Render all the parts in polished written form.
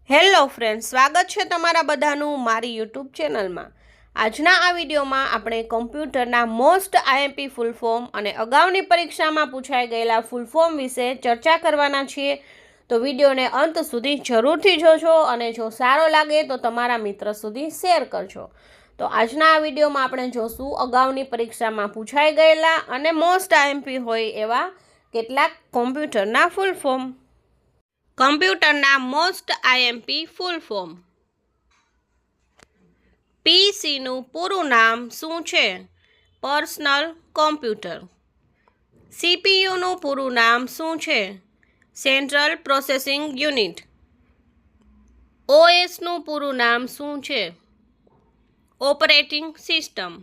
Hello friends, સ્વાગત છે તમારા બધાનું મારી યુટ્યુબ ચેનલમાં। આજના આ વિડીયોમાં આપણે કમ્પ્યુટરના મોસ્ટ આઈએમપી ફૂલ ફોર્મ અને અગાઉની પરીક્ષામાં પૂછાઈ ગયેલા ફૂલ ફોર્મ વિશે ચર્ચા કરવાના છીએ। તો વિડીયોને અંત સુધી જરૂરથી જોજો અને જો સારો લાગે તો તમારા મિત્ર સુધી શેર કરજો। તો આજના આ વિડીયોમાં આપણે જોશું અગાઉની પરીક્ષામાં પૂછાઈ ગયેલા અને મોસ્ટ આઈએમપી હોય એવા કેટલાક કમ્પ્યુટરના ફૂલ ફોર્મ। કમ્પ્યુટરના મોસ્ટ આઈએમપી ફૂલ ફોર્મ। પીસીનું પૂરું નામ શું છે? Personal computer. સીપીયુનું પૂરું નામ શું છે? Central processing unit. ઓએસનું પૂરું નામ શું છે? Operating system.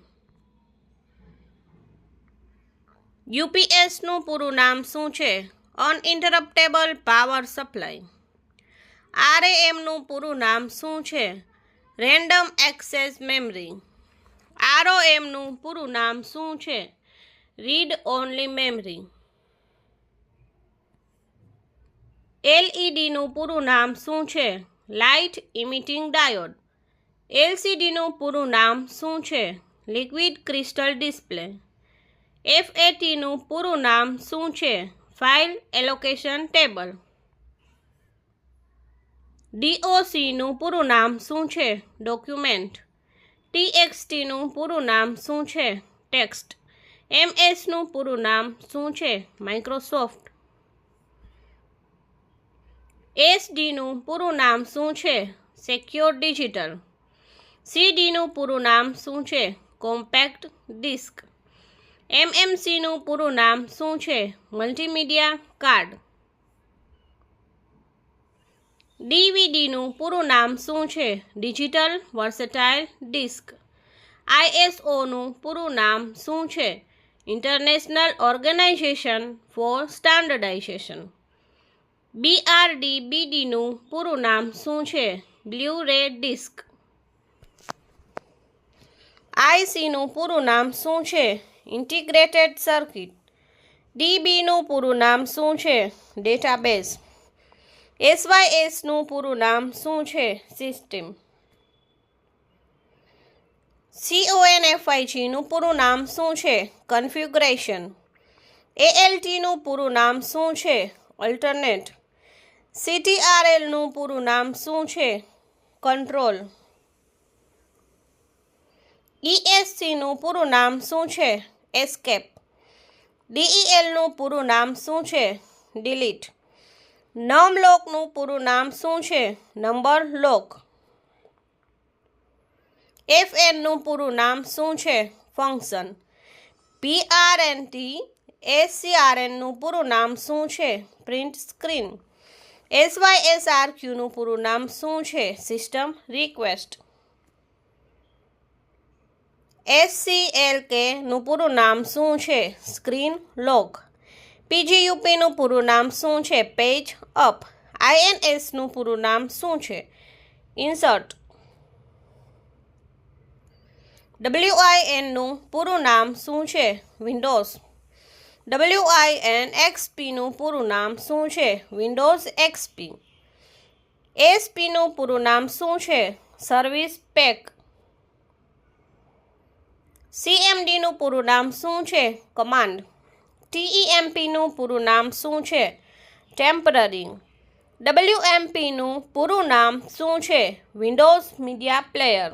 યુપીએસનું પૂરું નામ શું છે? અનઇન્ટરપ્ટેબલ પાવર સપ્લાય। આરએએમનું પૂરું નામ શું છે? Random access memory. આરઓએમનું પૂરું નામ શું છે? Read only memory. એલઈડીનું પૂરું નામ શું છે? Light emitting diode. એલસીડીનું પૂરું નામ શું છે? Liquid crystal display. એફએટીનું પૂરું નામ શું છે? File allocation table. ડીઓસીનું પૂરું નામ શું છે? ડોક્યુમેન્ટ। ટીએક્સટીનું પૂરું નામ શું છે? ટેક્સ્ટ। એમએસનું પૂરું નામ શું છે? માઇક્રોસોફ્ટ। એસડીનું પૂરું નામ શું છે? Secure digital. સીડીનું પૂરું નામ શું છે? Compact disk. એમએમસીનું પૂરું નામ શું છે? Multimedia card. ડીવીડીનું પૂરું નામ શું છે? Digital versatile disk. આઈએસઓનું પૂરું નામ શું છે? International organisation for standardisation. બીઆરડીબીડીનું પૂરું નામ શું છે? બ્લુ રે ડિસ્ક। આઈસીનું પૂરું નામ શું છે? Integrated circuit. ડીબીનું પૂરું નામ શું છે? ડેટાબેઝ। એસવાયએસનું પૂરું નામ શું છે? સિસ્ટમ। CONFIGનું પૂરું નામ શું છે? કન્ફિગ્યુરેશન। ALTનું પૂરું નામ શું છે? અલ્ટરનેટ। CTRLનું પૂરું નામ શું છે? કંટ્રોલ। ESCનું પૂરું નામ શું છે? એસ્કેપ। DELનું પૂરું નામ શું છે? ડિલીટ। નમલોકનું પૂરું નામ શું છે? નંબર લોક। FNનું પૂરું નામ શું છે? ફંક્શન। PRNT-SCRNનું પૂરું નામ શું છે? Print screen. SYSRQનું પૂરું નામ શું છે? System request. SCLKનું પૂરું નામ શું છે? Screen lock. PGUPનું પૂરું નામ શું છે? Page up. INSનું પૂરું નામ શું છે? ઇન્સર્ટ। WINનું પૂરું નામ શું છે? વિન્ડોઝ। WINXPનું પૂરું નામ શું છે? Windows XP। ASPનું પૂરું નામ શું છે? Service pack. CMDનું પૂરું નામ શું છે? કમાન્ડ। TEMPનું પૂરું નામ શું છે? ટેમ્પરરી। WMPનું પૂરું નામ શું છે? Windows media player.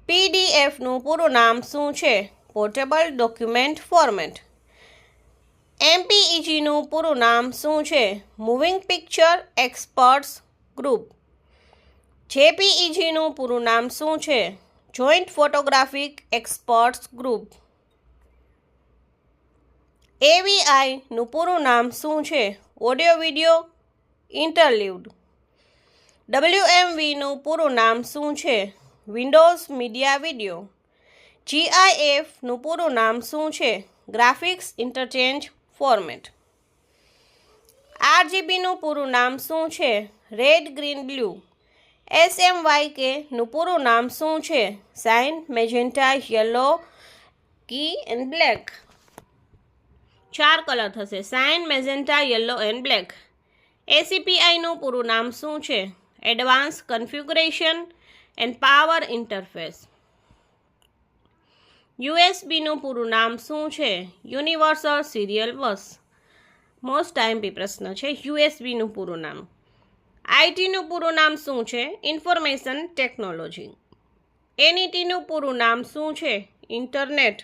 PDFનું પૂરું નામ શું છે? Portable document format. MPEGનું પૂરું નામ શું છે? Moving picture experts group. JPEGનું પૂરું નામ શું છે? Joint photographic experts group. AVIનું પૂરું નામ શું છે? Audio video ઇન્ટરલ્યુડ। WMVનું પૂરું નામ શું છે? Windows media video. GIFનું પૂરું નામ શું છે? Graphics interchange format. RGBનું પૂરું નામ શું છે? Red green blue. SMYKનું પૂરું નામ શું છે? Cyan magenta yellow key and black. 4 colour થશે: cyan, magenta, yellow and black. ACPIનું પૂરું નામ શું છે? Advance configuration and power interface. USBનું પૂરું નામ શું છે? Universal serial bus. મોસ્ટ ટાઈમપી પ્રશ્ન છે USBનું પૂરું નામ. ITનું પૂરું નામ શું છે? Information technology. NETનું પૂરું નામ શું છે? ઇન્ટરનેટ.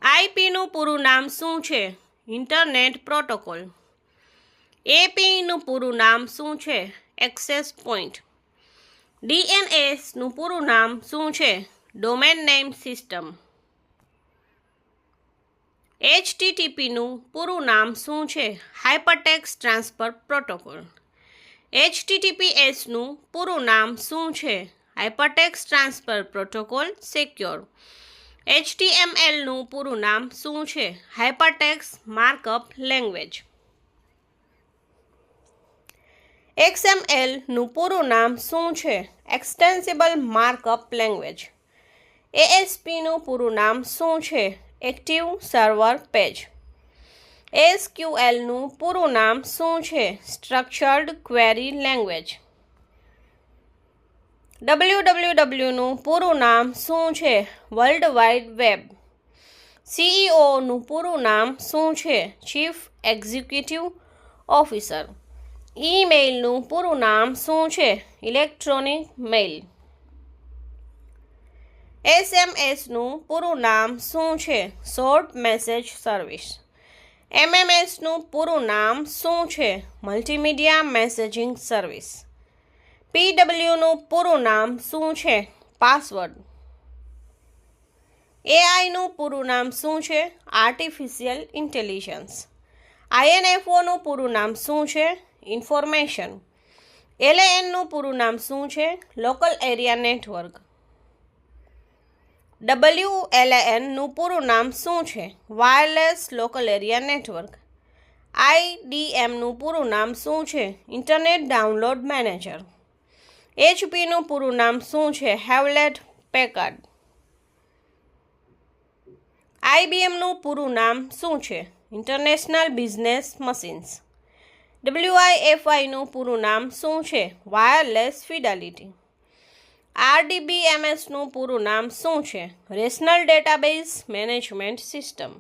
IPનું પૂરું નામ શું છે? Internet protocol. APનું પૂરું નામ શું છે? Access point. DNSનું પૂરું નામ શું છે? Domain name system. HTTPનું પૂરું નામ શું છે? હાયપરટેક્સ્ટ ટ્રાન્સફર પ્રોટોકોલ. HTTPSનું પૂરું નામ શું છે? હાયપરટેક્સ્ટ ટ્રાન્સફર પ્રોટોકોલ સિક્યોર. HTMLનું પૂરું નામ શું છે? હાયપરટેક્સ્ટ માર્કઅપ લેંગ્વેજ. XMLનું પૂરું નામ શું છે? એક્સટેન્સિબલ માર્કઅપ લેંગ્વેજ. ASP.નું પૂરું નામ શું છે? Active server page. SQLનું પૂરું નામ શું છે? Structured query language. WWWનું પૂરું નામ શું છે? World wide web. CEOનું પૂરું નામ શું છે? Chief executive officer. ઈમેઇલનું પૂરું નામ શું છે? Electronic mail. SMSનું પૂરું નામ શું છે? Short message service. MMSનું પૂરું નામ શું છે? Multimedia messaging service. PWનું પૂરું નામ શું છે? પાસવર્ડ. AIનું પૂરું નામ શું છે? Artificial intelligence. INFOનું પૂરું નામ શું છે? ઇન્ફોર્મેશન. LANનું પૂરું નામ શું છે? Local area network. WLANનું પૂરું નામ શું છે? Wireless local area network. IDMનું પૂરું નામ શું છે? Internet download manager. HPનું પૂરું નામ શું છે? હેવલેટ પેકાર્ડ. IBMનું પૂરું નામ શું છે? International business machines. WIFIનું પૂરું નામ શું છે? Wireless fidelity. RDBMSનું પૂરું નામ શું છે? Rational database management system.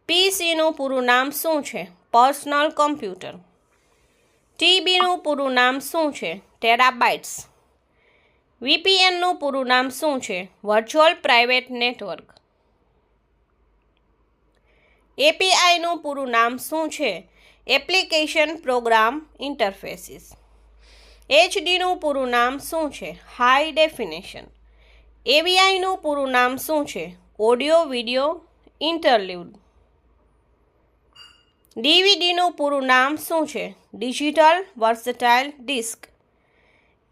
PCનું પૂરું નામ શું છે? Personal computer. TBનું પૂરું નામ શું છે? ટેરાબાઇટ્સ. VPNનું પૂરું નામ શું છે? Virtual private network. APIનું પૂરું નામ શું છે? Application programme interfaces. HDનું પૂરું નામ શું છે? High definition. AVIનું પૂરું નામ શું છે? Audio video ઇન્ટરલ્યુડ. DVDનું પૂરું નામ શું છે? Digital versatile disk.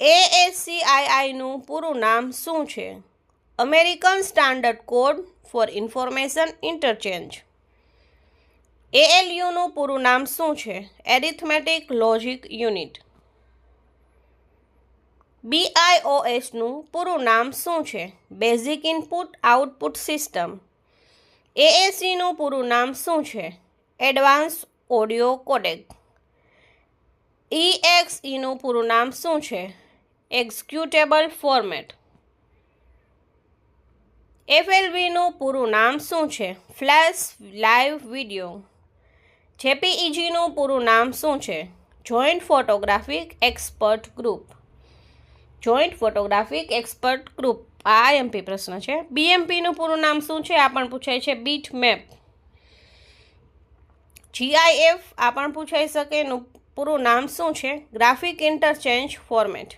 ASCIIનું પૂરું નામ શું છે? American standard code for information interchange. ALUનું પૂરું નામ શું છે? Arithmetic logic unit. BIOSનું પૂરું નામ શું છે? Basic input output system. AACનું પૂરું નામ શું છે? Advance audio કોડેક. EXEનું પૂરું નામ શું છે? Executable format. FLVનું પૂરું નામ શું છે? Flash live video. JPEGનું પૂરું નામ શું છે? Joint photographic expert group. Joint photographic expert group. આ IMP પ્રશ્ન છે. BMPનું પૂરું નામ શું છે? આ પણ પૂછાય છે. Bit map. GIF આ પણ પૂછાઈ શકે. એનું પૂરું નામ શું છે? Graphic interchange format.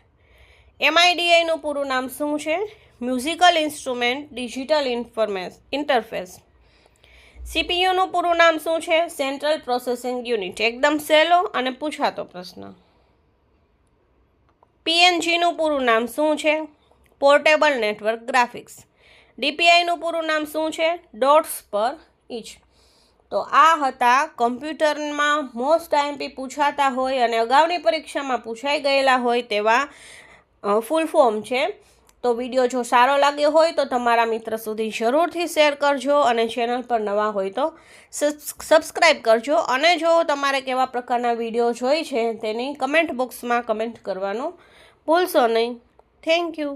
MIDIનું પૂરું નામ શું છે? Musical instrument digital interface. CPUનું પૂરું નામ શું છે? Central processing unit. એકદમ સહેલો અને પૂછાતો પ્રશ્ન. PNGનું પૂરું નામ શું છે? Portable network graphics. DPIનું પૂરું નામ શું છે? ડોટ્સ પર ઇચ. તો આ હતા કમ્પ્યુટરમાં મોસ્ટ IMP પૂછાતા હોય અને અગાઉની પરીક્ષામાં પૂછાઈ ગયેલા હોય તેવા ફૂલ ફોર્મ છે. તો વિડીયો જો સારો લાગ્યો હોય તો તમારા મિત્ર સુધી જરૂરથી શેર કરજો અને ચેનલ પર નવા હોય તો સબસ્ક્રાઈબ કરજો. અને જો તમારે કેવા પ્રકારના વિડીયો જોઈ છે તેની કમેન્ટ બોક્સમાં કમેન્ટ કરવાનું ભૂલશો નહીં. Thank you.